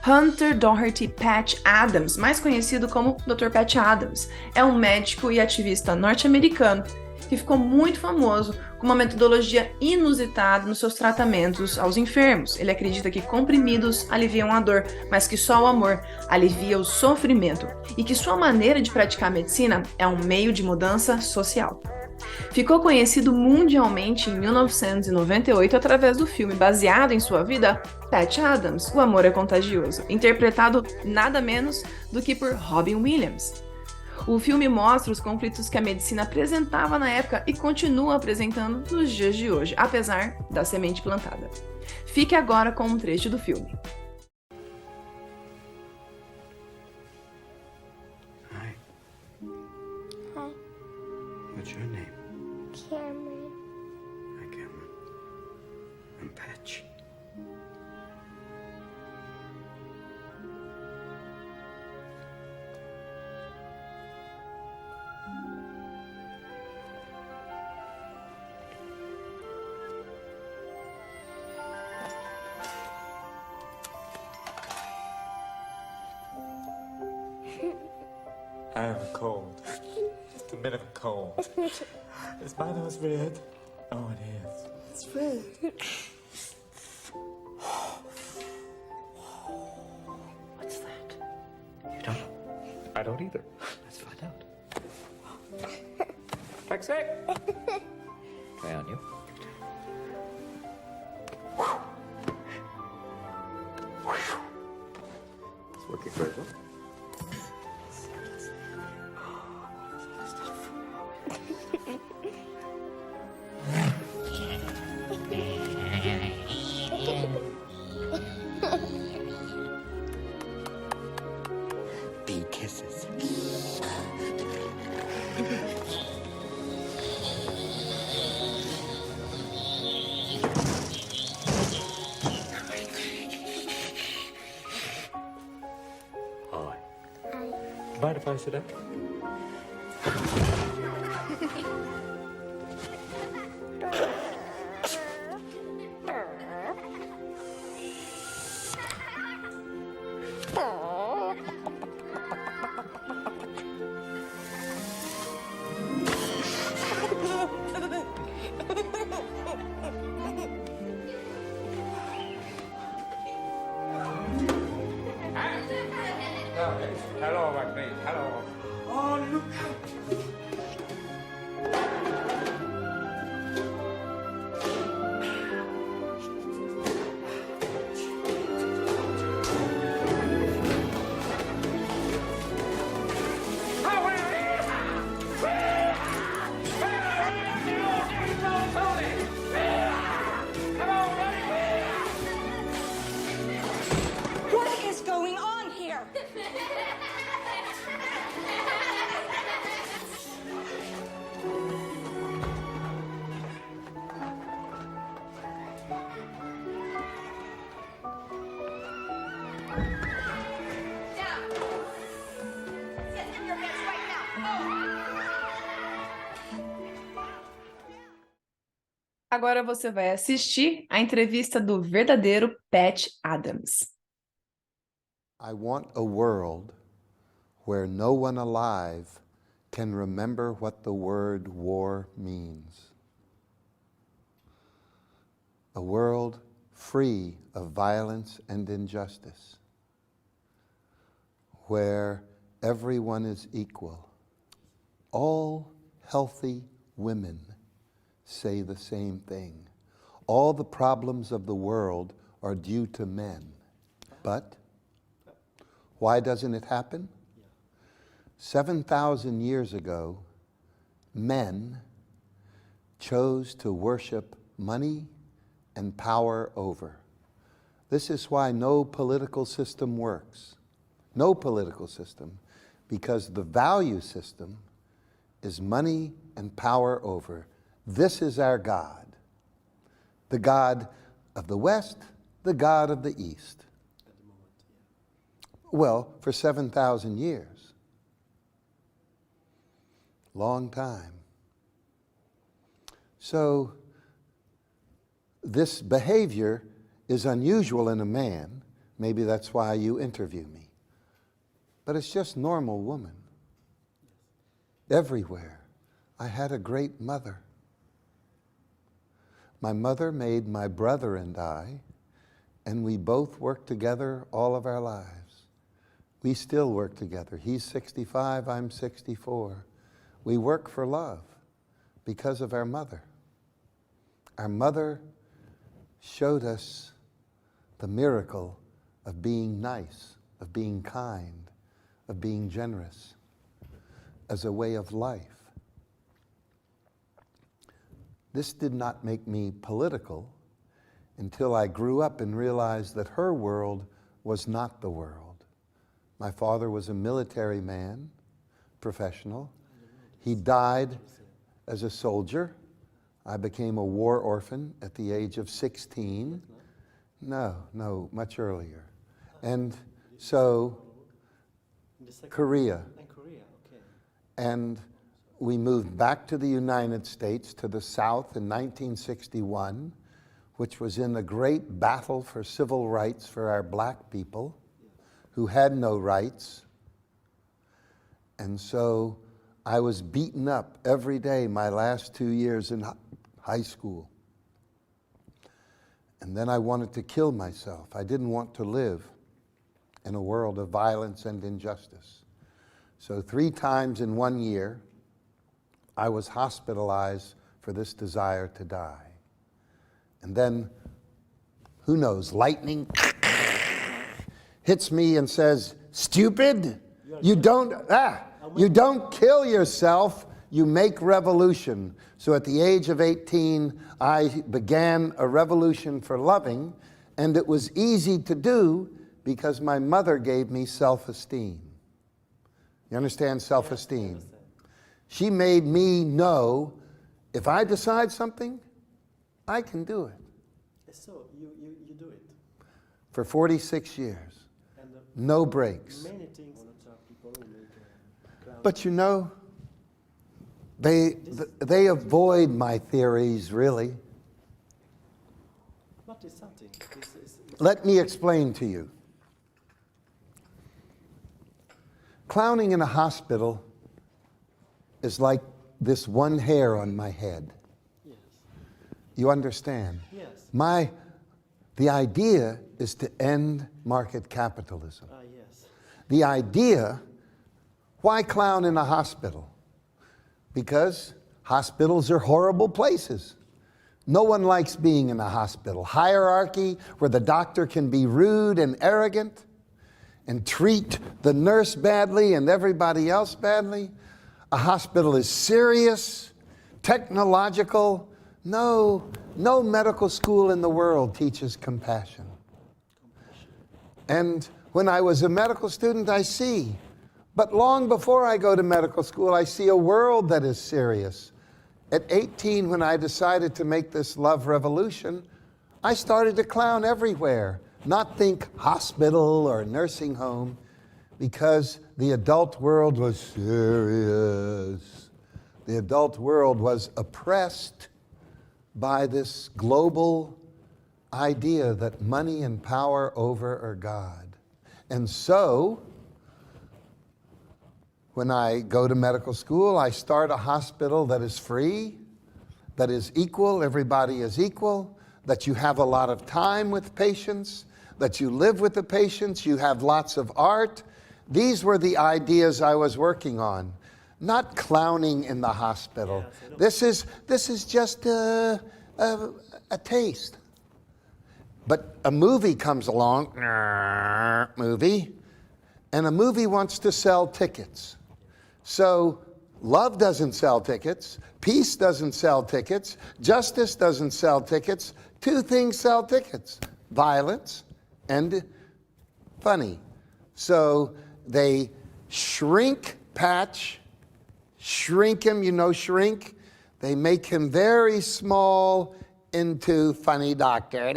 Hunter Doherty Patch Adams, mais conhecido como Dr. Patch Adams, é um médico e ativista norte-americano que ficou muito famoso com uma metodologia inusitada nos seus tratamentos aos enfermos. Ele acredita que comprimidos aliviam a dor, mas que só o amor alivia o sofrimento e que sua maneira de praticar medicina é um meio de mudança social. Ficou conhecido mundialmente em 1998 através do filme baseado em sua vida, Patch Adams, O Amor é Contagioso, interpretado nada menos do que por Robin Williams. O filme mostra os conflitos que a medicina apresentava na época e continua apresentando nos dias de hoje, apesar da semente plantada. Fique agora com um trecho do filme. Hi. Hi, What's your name? Cameron. Hi, Cameron. I'm Patch. I have a cold. Just a bit of a cold. Is my nose red? Oh, it is. It's red. What's that? You don't know? I don't either. Let's find out. Taxi! Try on you. It's working very well. Bee kisses. Hi. Hi. Mind if I sit down? Hello, my friend. Hello. Oh, look out! What is going on here? Down. Sit in your beds right now. Agora você vai assistir a entrevista do verdadeiro Patch Adams. I want a world where no one alive can remember what the word war means. A world free of violence and injustice, where everyone is equal. All healthy women say the same thing. All the problems of the world are due to men. But why doesn't it happen? 7,000 years ago, men chose to worship money and power over. This is why no political system works. No political system, because the value system is money and power over. This is our God. The God of the West, the God of the East. Well, for 7,000 years. Long time. So this behavior is unusual in a man, Maybe that's why you interview me. But it's just normal woman. Everywhere. I had a great mother. My mother made my brother and we both worked together all of our lives. We still work together. He's 65, I'm 64. We work for love because of our mother. Our mother showed us the miracle of being nice, of being kind, of being generous as a way of life. This did not make me political until I grew up and realized that her world was not the world. My father was a military man, professional. He died as a soldier. I became a war orphan at the age of 16. No, much earlier. And so, Korea. And we moved back to the United States, to the South in 1961, which was in the great battle for civil rights for our black people who had no rights. And so I was beaten up every day my last 2 years in high school. And then I wanted to kill myself. I didn't want to live in a world of violence and injustice. So 3 times in 1 year, I was hospitalized for this desire to die. And then, who knows, lightning hits me and says, "Stupid, you don't kill yourself, you make revolution." So at the age of 18, I began a revolution for loving, and it was easy to do because my mother gave me self-esteem. You understand self-esteem? Yes, She made me know if I decide something, I can do it. So you do it. For 46 years, And no breaks. many things people who make clown. But you know, they avoid my theories, really. But it's something. It's Let me explain to you. Clowning in a hospital is like this one hair on my head. yes. You understand? Yes. The idea is to end market capitalism. Yes. The idea, why clown in a hospital? Because hospitals are horrible places. No one likes being in a hospital. Hierarchy where the doctor can be rude and arrogant and treat the nurse badly and everybody else badly. A hospital is serious, technological. No medical school in the world teaches compassion. And when I was a medical student, I see. But long before I go to medical school, I see a world that is serious. At 18, when I decided to make this love revolution, I started to clown everywhere, not think hospital or nursing home, because the adult world was serious. The adult world was oppressed by this global idea that money and power over are God. And so, when I go to medical school, I start a hospital that is free, that is equal, everybody is equal, that you have a lot of time with patients, that you live with the patients, you have lots of art. These were the ideas I was working on, not clowning in the hospital. This is just a taste. But a movie comes along, movie, and a movie wants to sell tickets. So love doesn't sell tickets, peace doesn't sell tickets, justice doesn't sell tickets. 2 things sell tickets: violence and funny. So they shrink Patch, shrink him, you know, shrink. They make him very small into funny doctor.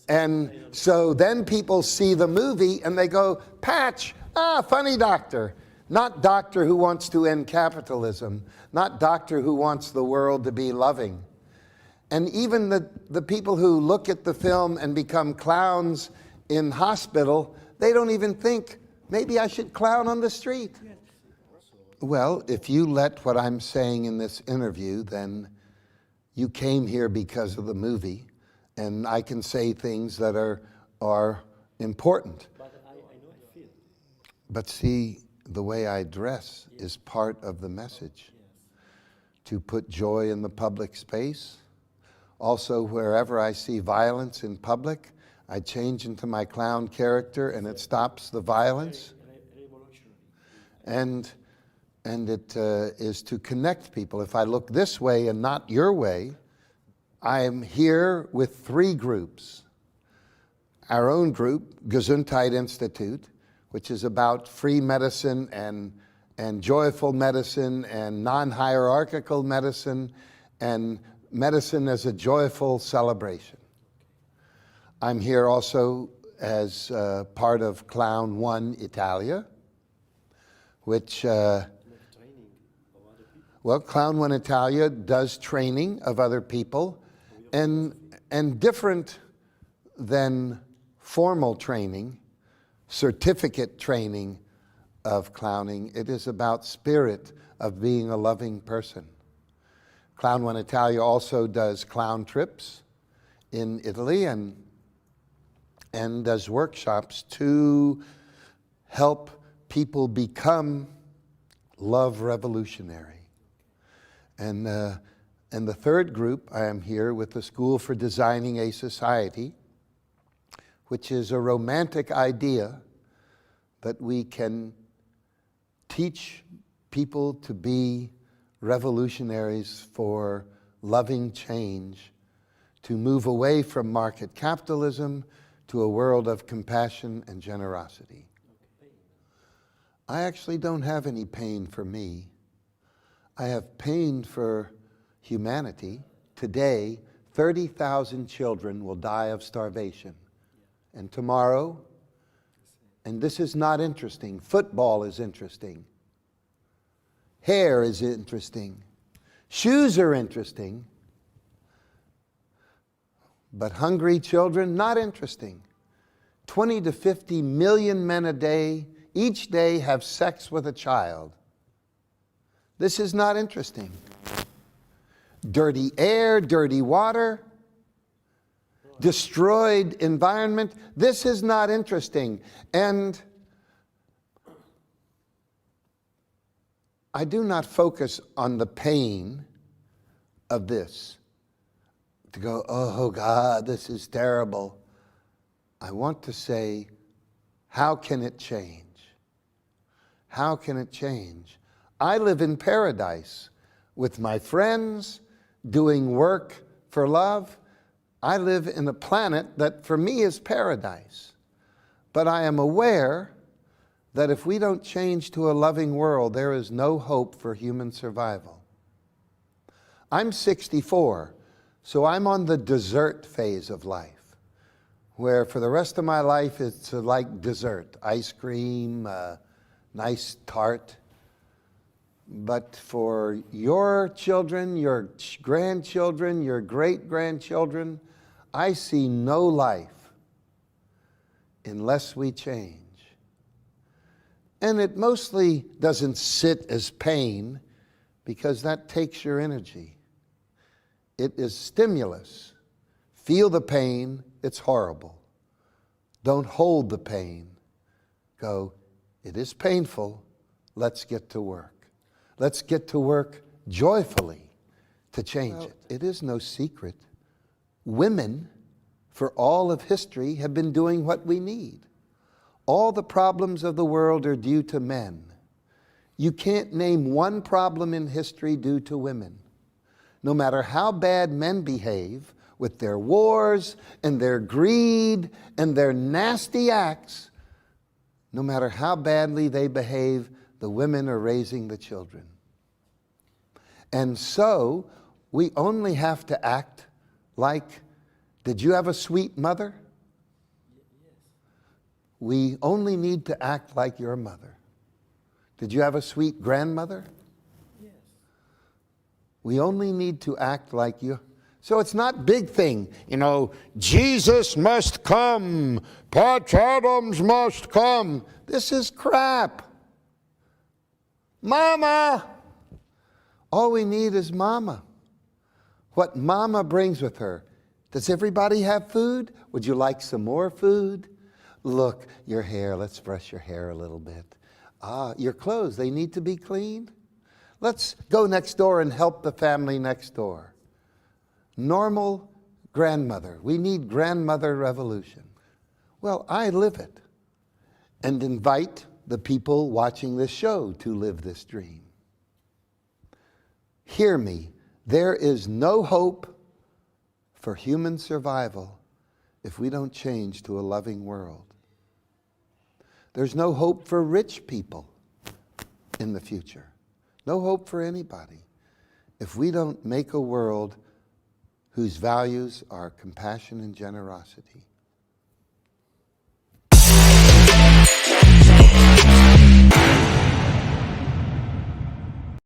And so then people see the movie and they go, Patch, funny doctor. Not doctor who wants to end capitalism, not doctor who wants the world to be loving. And even the people who look at the film and become clowns in hospital, they don't even think, maybe I should clown on the street. Well, if you let what I'm saying in this interview, then you came here because of the movie, and I can say things that are important. But I know I feel. But see, the way I dress is part of the message. To put joy in the public space. Also, wherever I see violence in public, I change into my clown character and it stops the violence. And it is to connect people. If I look this way and not your way, I am here with 3 groups. Our own group, Gesundheit Institute, which is about free medicine and joyful medicine and non-hierarchical medicine and medicine as a joyful celebration. I'm here also as part of Clown One Italia, which, well, Clown One Italia does training of other people, and different than formal training, certificate training of clowning. It is about spirit of being a loving person. Clown One Italia also does clown trips in Italy and does workshops to help people become love revolutionary. And the 3rd group, I am here with the School for Designing a Society, which is a romantic idea that we can teach people to be revolutionaries for loving change, to move away from market capitalism to a world of compassion and generosity. I actually don't have any pain for me. I have pain for humanity. Today, 30,000 children will die of starvation. And tomorrow, and this is not interesting, football is interesting. Hair is interesting. Shoes are interesting. But hungry children, not interesting. 20 to 50 million men a day, each day have sex with a child. This is not interesting. Dirty air, dirty water, destroyed environment. This is not interesting. And I do not focus on the pain of this, to go, oh God, this is terrible. I want to say, how can it change? How can it change? I live in paradise with my friends, doing work for love. I live in a planet that for me is paradise. But I am aware that if we don't change to a loving world, there is no hope for human survival. I'm 64, so I'm on the dessert phase of life, where for the rest of my life it's like dessert, ice cream, nice tart. But for your children, your grandchildren, your great-grandchildren, I see no life unless we change. And it mostly doesn't sit as pain because that takes your energy. It is stimulus. Feel the pain, it's horrible. Don't hold the pain. Go, it is painful, let's get to work. Let's get to work joyfully to change it. It is no secret. Women, for all of history, have been doing what we need. All the problems of the world are due to men. You can't name one problem in history due to women. No matter how bad men behave with their wars and their greed and their nasty acts, no matter how badly they behave, the women are raising the children. And so, we only have to act like, did you have a sweet mother? We only need to act like your mother. Did you have a sweet grandmother? Yes. We only need to act like you. So it's not big thing, you know, Jesus must come, Patch Adams must come. This is crap. Mama. All we need is Mama. What Mama brings with her. Does everybody have food? Would you like some more food? Look, your hair, let's brush your hair a little bit. Your clothes, they need to be cleaned. Let's go next door and help the family next door. Normal grandmother. We need grandmother revolution. Well, I live it and invite the people watching this show to live this dream. Hear me, there is no hope for human survival if we don't change to a loving world. There's no hope for rich people in the future. No hope for anybody if we don't make a world whose values are compassion and generosity.